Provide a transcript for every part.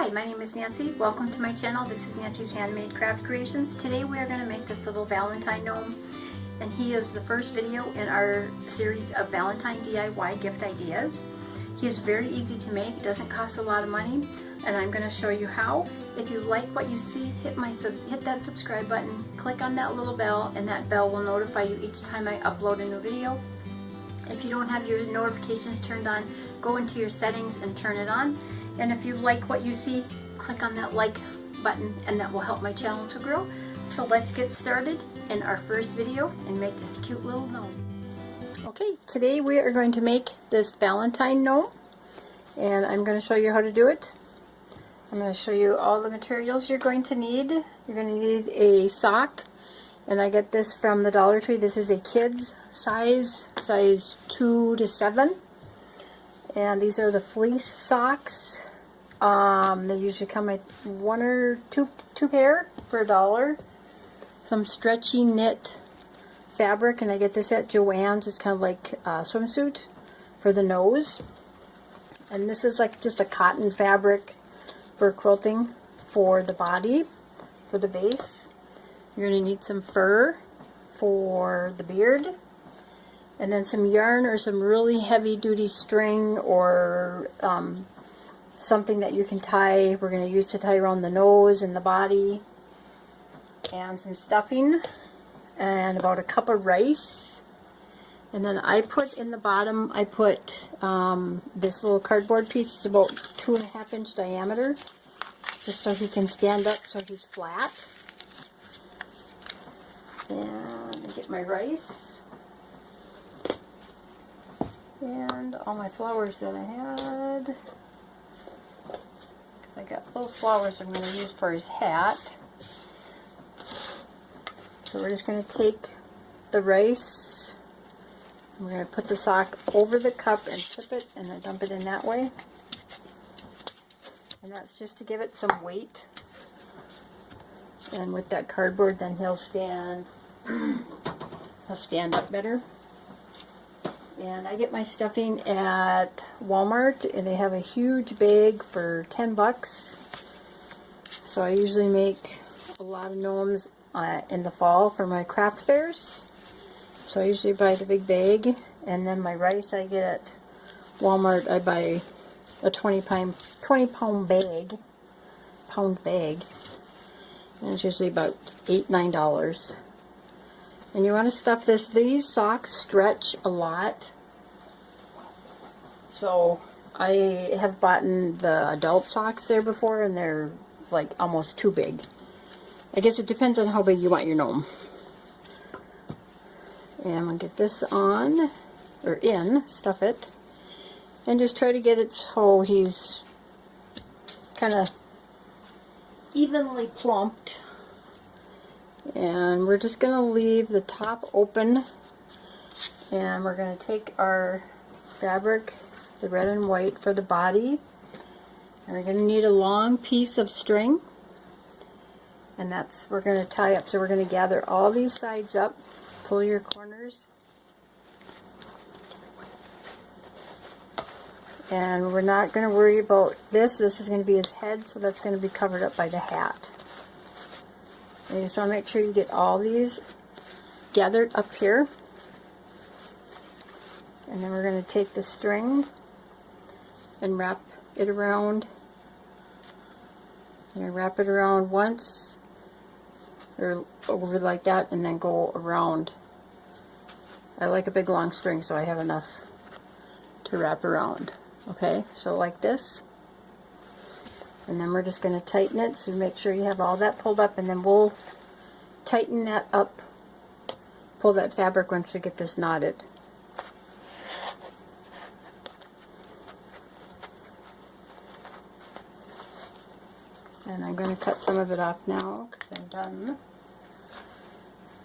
Hi, my name is Nancy. Welcome to my channel. This is Nancy's Handmade Craft Creations. Today we are going to make this little Valentine gnome, and he is the first video in our series of Valentine DIY gift ideas. He is very easy to make, doesn't cost a lot of money, and I'm going to show you how. If you like what you see, hit that subscribe button, click on that little bell, and that bell will notify you each time I upload a new video. If you don't have your notifications turned on, go into your settings and turn it on. And if you like what you see, click on that like button, and that will help my channel to grow. So let's get started in our first video and make this cute little gnome. Okay, today we are going to make this Valentine gnome, and I'm going to show you how to do it. I'm going to show you all the materials you're going to need. You're going to need a sock, and I get this from the Dollar Tree. This is a kid's size 2 to 7. And these are the fleece socks. They usually come with one or two pair for $1. Some stretchy knit fabric, and I get this at Joann's. It's kind of like a swimsuit for the nose. And this is like just a cotton fabric for quilting for the body, for the base. You're going to need some fur for the beard. And then some yarn or some really heavy duty string, or something that you can tie. We're going to use to tie around the nose and the body. And some stuffing. And about a cup of rice. And then I put in the bottom, I put this little cardboard piece. It's about 2.5 inch diameter. Just so he can stand up so he's flat. And I get my rice. And all my flowers that I had, because I got little flowers I'm going to use for his hat. So we're just going to take the rice, and we're going to put the sock over the cup and tip it, and then dump it in that way. And that's just to give it some weight. And with that cardboard, then he'll stand up better. And I get my stuffing at Walmart, and they have a huge bag for $10. So I usually make a lot of gnomes in the fall for my craft fairs. So I usually buy the big bag, and then my rice I get at Walmart. I buy a 20 pound bag, and it's usually about $8–9. And you want to stuff this. These socks stretch a lot. So I have bought the adult socks there before, and they're like almost too big. I guess it depends on how big you want your gnome. And I'm going to get this on, or in, stuff it. And just try to get it so he's kind of evenly plumped. And we're just going to leave the top open, and we're going to take our fabric, the red and white for the body, and we're going to need a long piece of string, and we're going to tie up. So we're going to gather all these sides up, pull your corners, and we're not going to worry about this. This is going to be his head, so that's going to be covered up by the hat. You just want to make sure you get all these gathered up here. And then we're going to take the string and wrap it around. You wrap it around once, or over like that, and then go around. I like a big long string, so I have enough to wrap around. Okay, so like this. And then we're just going to tighten it, so make sure you have all that pulled up, and then we'll tighten that up, pull that fabric once we get this knotted. And I'm going to cut some of it off now, because I'm done.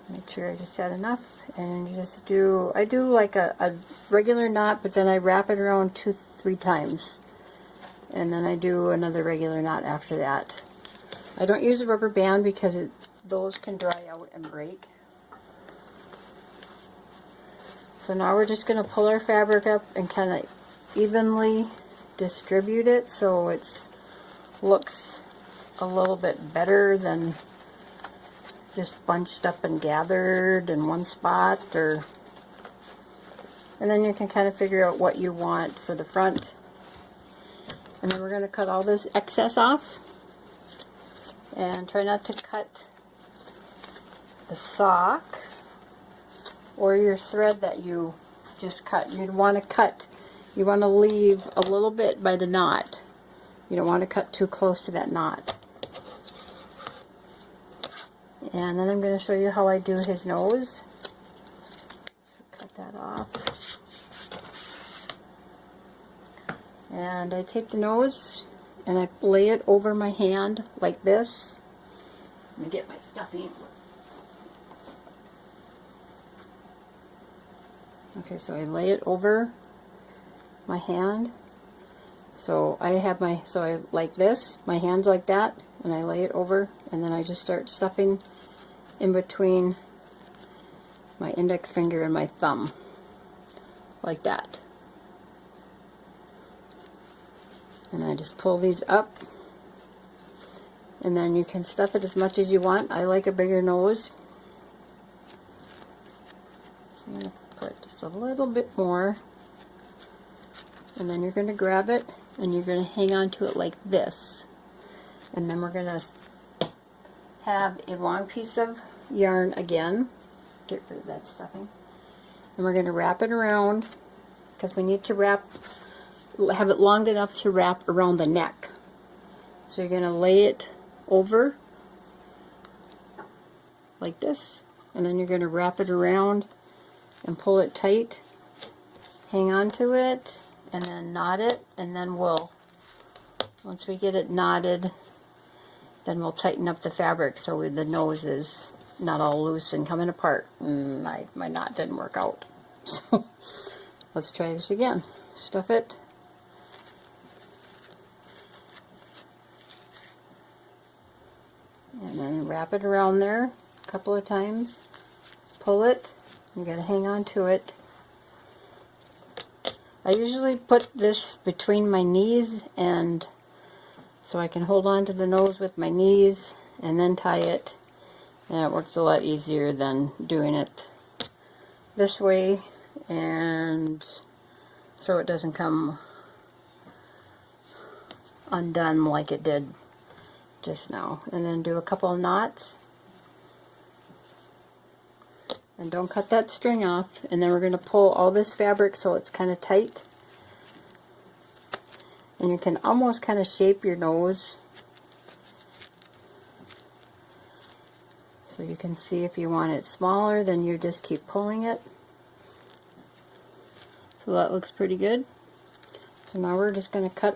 Make sure I just had enough, and you just I do like a regular knot, but then I wrap it around 2-3 times. And then I do another regular knot after that. I don't use a rubber band because those can dry out and break. So now we're just going to pull our fabric up and kind of evenly distribute it so it's looks a little bit better than just bunched up and gathered in one spot. And then you can kind of figure out what you want for the front. And then we're going to cut all this excess off. And try not to cut the sock or your thread that you just cut. You'd want to cut, you want to leave a little bit by the knot. You don't want to cut too close to that knot. And then I'm going to show you how I do his nose. Cut that off. And I take the nose and I lay it over my hand like this. Let me get my stuffing. Okay, so I lay it over my hand. So I have my, so I like this, my hand's like that, and I lay it over, and then I just start stuffing in between my index finger and my thumb, like that. And I just pull these up, and then you can stuff it as much as you want. I like a bigger nose. So I'm going to put just a little bit more, and then you're going to grab it and you're going to hang on to it like this. And then we're going to have a long piece of yarn again. Get rid of that stuffing. And we're going to wrap it around, because we need to have it long enough to wrap around the neck. So you're going to lay it over like this, and then you're going to wrap it around and pull it tight, hang on to it, and then knot it, and then once we get it knotted, then we'll tighten up the fabric so the nose is not all loose and coming apart. My knot didn't work out. So let's try this again. Stuff it. And then wrap it around there a couple of times. Pull it. You got to hang on to it. I usually put this between my knees, and so I can hold on to the nose with my knees and then tie it. And it works a lot easier than doing it this way, and so it doesn't come undone like it did just now. And then do a couple of knots. And don't cut that string off. And then we're going to pull all this fabric so it's kind of tight. And you can almost kind of shape your nose. So you can see if you want it smaller, then you just keep pulling it. So that looks pretty good. So now we're just going to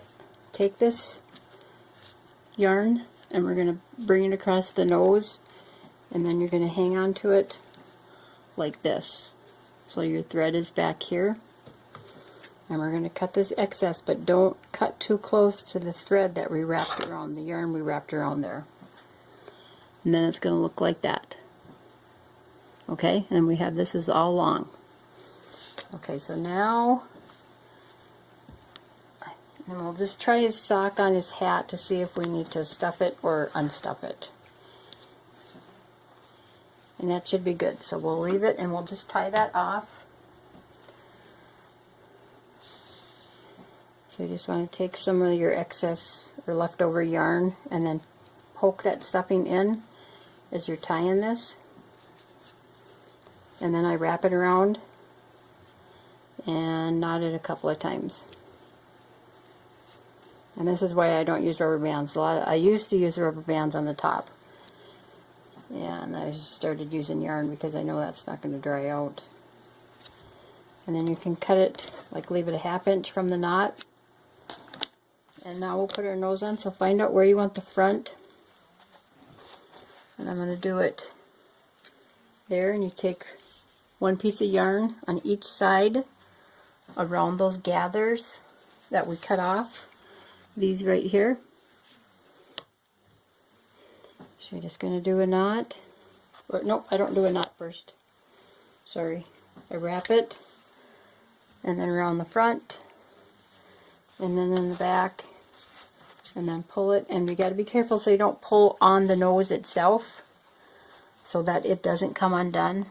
take this yarn and we're going to bring it across the nose, and then you're going to hang on to it like this. So your thread is back here, and we're going to cut this excess, but don't cut too close to the thread that we wrapped around, the yarn we wrapped around there. And then it's going to look like that. Okay, and we have this is all long. Okay, so now, and we'll just try his sock on his hat to see if we need to stuff it or unstuff it. And that should be good. So we'll leave it and we'll just tie that off. So you just want to take some of your excess or leftover yarn and then poke that stuffing in as you're tying this. And then I wrap it around and knot it a couple of times. And this is why I don't use rubber bands. I used to use rubber bands on the top. And I just started using yarn because I know that's not going to dry out. And then you can cut it, like leave it a 1/2 inch from the knot. And now we'll put our nose on, so find out where you want the front. And I'm going to do it there, and you take one piece of yarn on each side around those gathers that we cut off. These right here. So you're just going to do a knot. Or nope, I don't do a knot first. Sorry. I wrap it, and then around the front, and then in the back, And then pull it, and you got to be careful so you don't pull on the nose itself so that it doesn't come undone.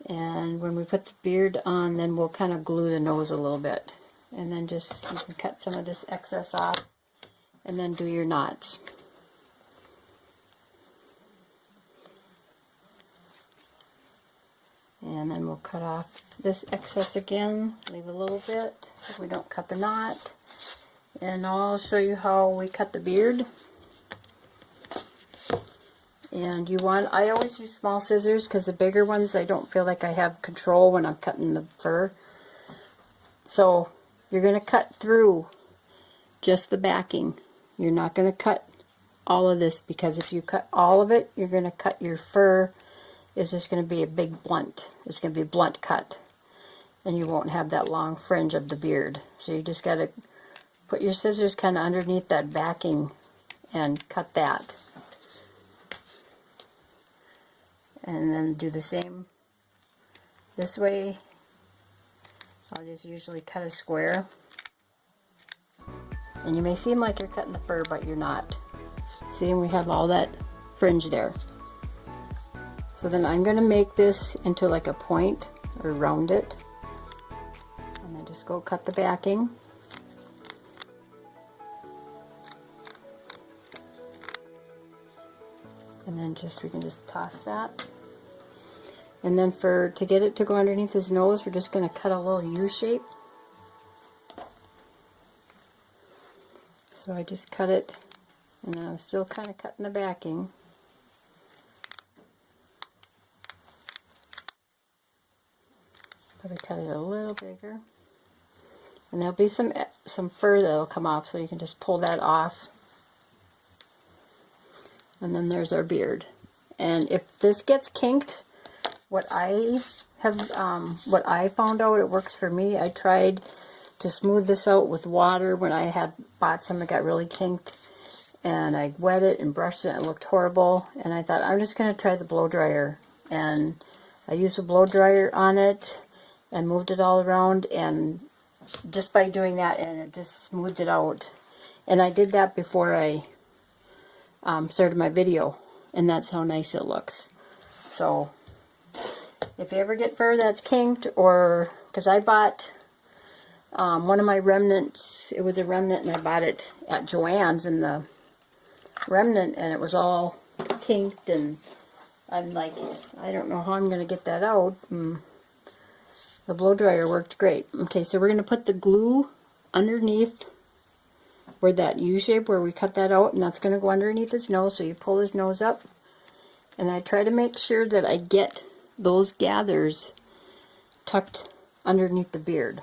And when we put the beard on, then we'll kind of glue the nose a little bit. And then just, you can cut some of this excess off and then do your knots. And then we'll cut off this excess again, leave a little bit so we don't cut the knot. And I'll show you how we cut the beard. And I always use small scissors because the bigger ones I don't feel like I have control when I'm cutting the fur. So you're going to cut through just the backing. You're not going to cut all of this, because if you cut all of it, you're going to cut your fur. It's just going to be a big blunt. It's going to be a blunt cut. And you won't have that long fringe of the beard. So you just got to put your scissors kind of underneath that backing and cut that. And then do the same this way. I'll just usually cut a square. And you may seem like you're cutting the fur, but you're not. See, and we have all that fringe there. So then I'm going to make this into like a point, or round it. And then just go cut the backing. And then we can just toss that. And then to get it to go underneath his nose, we're just going to cut a little U shape. So I just cut it, and then I'm still kind of cutting the backing. Probably cut it a little bigger. And there'll be some fur that'll come off, so you can just pull that off. And then there's our beard. And if this gets kinked, what I found out it works for me, I tried to smooth this out with water when I had bought some that got really kinked, and I wet it and brushed it and it looked horrible, and I thought I'm just going to try the blow dryer. And I used a blow dryer on it and moved it all around, and just by doing that, and it just smoothed it out. And I did that before I started my video, and that's how nice it looks. So if you ever get fur that's kinked, or because I bought one of my remnants, it was a remnant, and I bought it at Joann's in the remnant, and it was all kinked, and I'm like, I don't know how I'm going to get that out. The blow dryer worked great. Okay, so we're going to put the glue underneath where that U shape where we cut that out, and that's going to go underneath his nose. So you pull his nose up, and I try to make sure that I get those gathers tucked underneath the beard.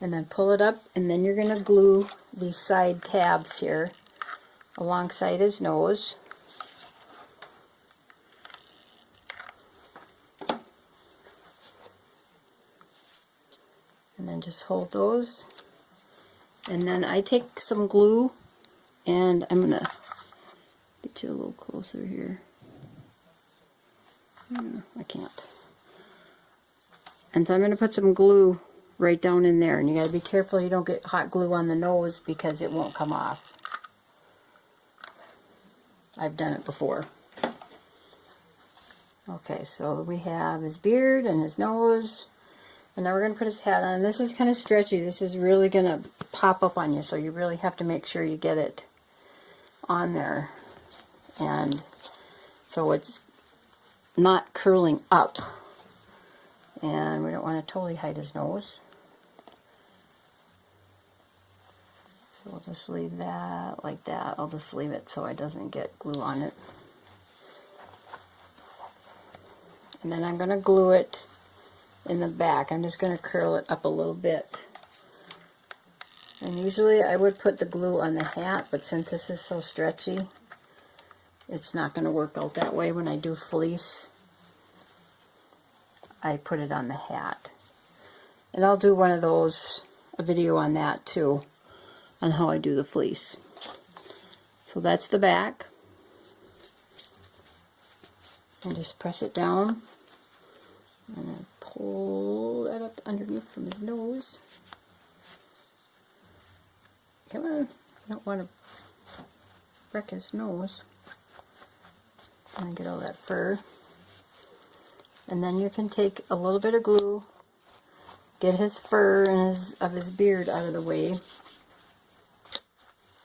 And then pull it up, and then you're going to glue these side tabs here alongside his nose. And then just hold those. And then I take some glue, and I'm going to get you a little closer here. I can't. And so I'm going to put some glue right down in there, and you got to be careful you don't get hot glue on the nose, because it won't come off. I've done it before. Okay, so we have his beard and his nose, and now we're going to put his hat on. This is kind of stretchy. This is really going to pop up on you, so you really have to make sure you get it on there. And so it's not curling up, and we don't want to totally hide his nose. So we'll just leave that like that. I'll just leave it so it doesn't get glue on it. And then I'm going to glue it in the back. I'm just going to curl it up a little bit. And usually I would put the glue on the hat, but since this is so stretchy, it's not going to work out that way. When I do fleece, I put it on the hat. And I'll do one of those, a video on that too, on how I do the fleece. So that's the back. And just press it down. And then pull that up underneath from his nose. Come on, I don't want to wreck his nose. And get all that fur. And then you can take a little bit of glue, get his fur and his beard out of the way,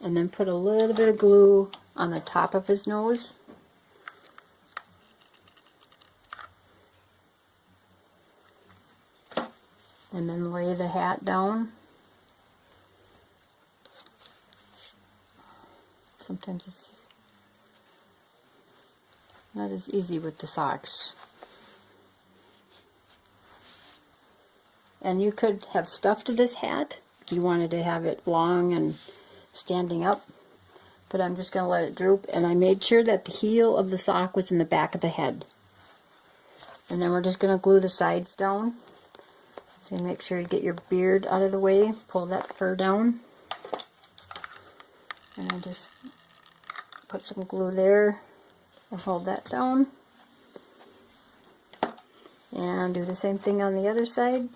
and then put a little bit of glue on the top of his nose. And then lay the hat down. Sometimes it's not as easy with the socks. And you could have stuff to this hat if you wanted to have it long and standing up. But I'm just going to let it droop. And I made sure that the heel of the sock was in the back of the head. And then we're just going to glue the sides down. So you make sure you get your beard out of the way. Pull that fur down. And I just put some glue there and hold that down. And do the same thing on the other side.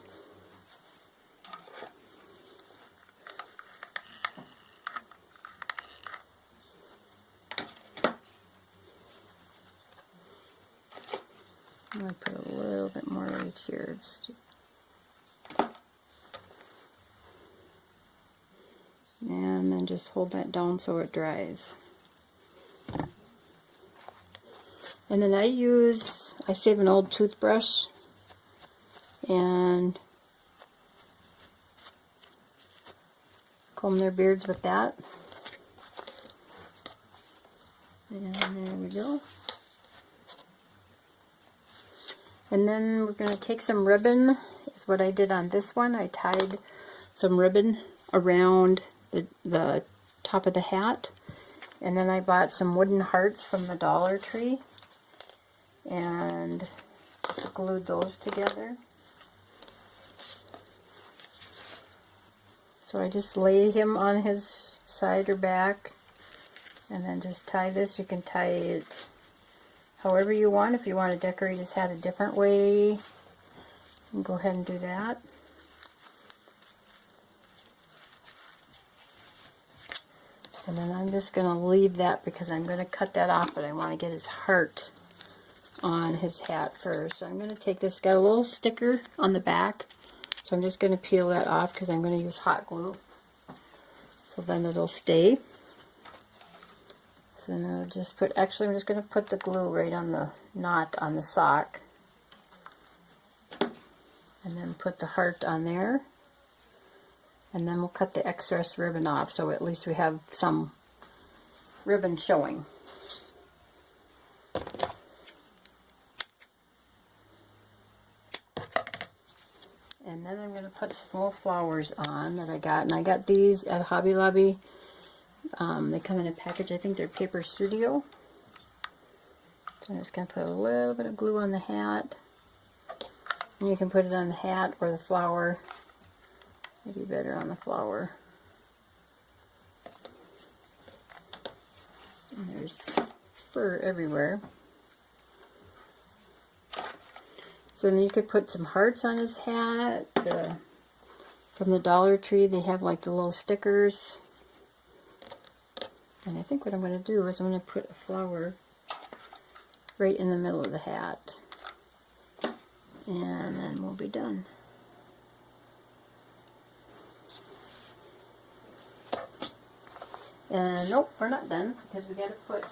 I'm going to put a little bit more right here. And then just hold that down so it dries. And then I save an old toothbrush and comb their beards with that. And there we go. And then we're going to take some ribbon, is what I did on this one. I tied some ribbon around the top of the hat. And then I bought some wooden hearts from the Dollar Tree. And just glued those together. So I just lay him on his side or back. And then just tie this. You can tie it however you want. If you want to decorate his hat a different way, you can go ahead and do that. And then I'm just going to leave that because I'm going to cut that off, but I want to get his heart on his hat first. So I'm going to take this, got a little sticker on the back, so I'm just going to peel that off because I'm going to use hot glue. So then it'll stay. So then I'll just put, actually I'm just going to put the glue right on the knot on the sock. And then put the heart on there. And then we'll cut the excess ribbon off so at least we have some ribbon showing. And then I'm going to put some little flowers on that I got. And I got these at Hobby Lobby. They come in a package. I think they're Paper Studio. So I'm just going to put a little bit of glue on the hat. And you can put it on the hat or the flower. Maybe better on the flower. And there's fur everywhere. So then you could put some hearts on his hat. From the Dollar Tree, they have like the little stickers. And I think what I'm going to do is I'm going to put a flower right in the middle of the hat. And then we'll be done. And nope, we're not done because we got to put,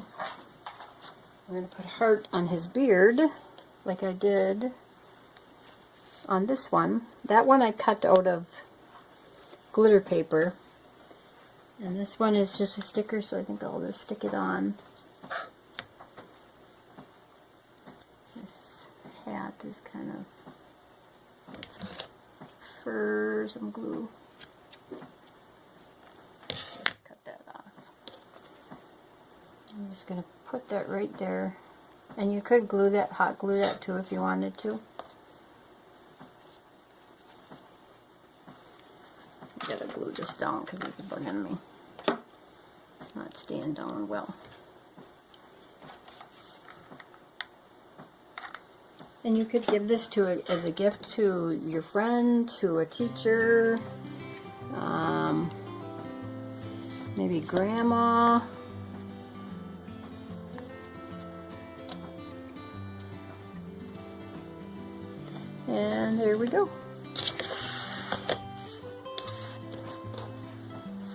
we're going to put a heart on his beard like I did on this one. That one I cut out of glitter paper. And this one is just a sticker, so I think I'll just stick it on. This hat is kind of, some fur, some glue. Cut that off. I'm just going to put that right there. And you could glue that, hot glue that too if you wanted to. I gotta glue this down because it's bugging me. It's not staying down well. And you could give this as a gift to your friend, to a teacher. maybe grandma. And there we go.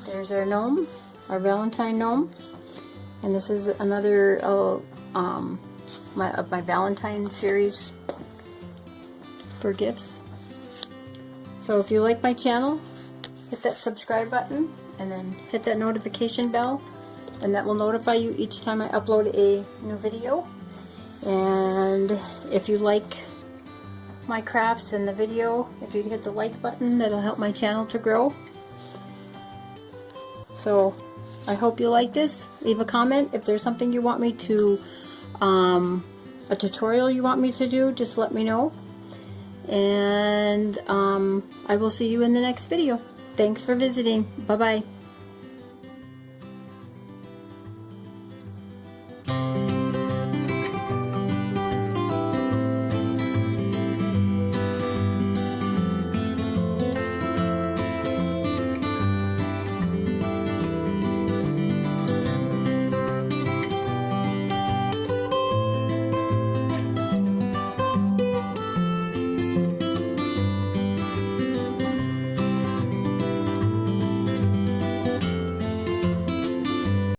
There's our gnome, our Valentine gnome. And this is another my Valentine series for gifts. So if you like my channel, hit that subscribe button and then hit that notification bell, and that will notify you each time I upload a new video. And if you like my crafts and the video, if you hit the like button, that'll help my channel to grow. So I hope you like this. Leave a comment if there's something you want me to, a tutorial you want me to do, just let me know. And I will see you in the next video. Thanks for visiting. Bye-bye.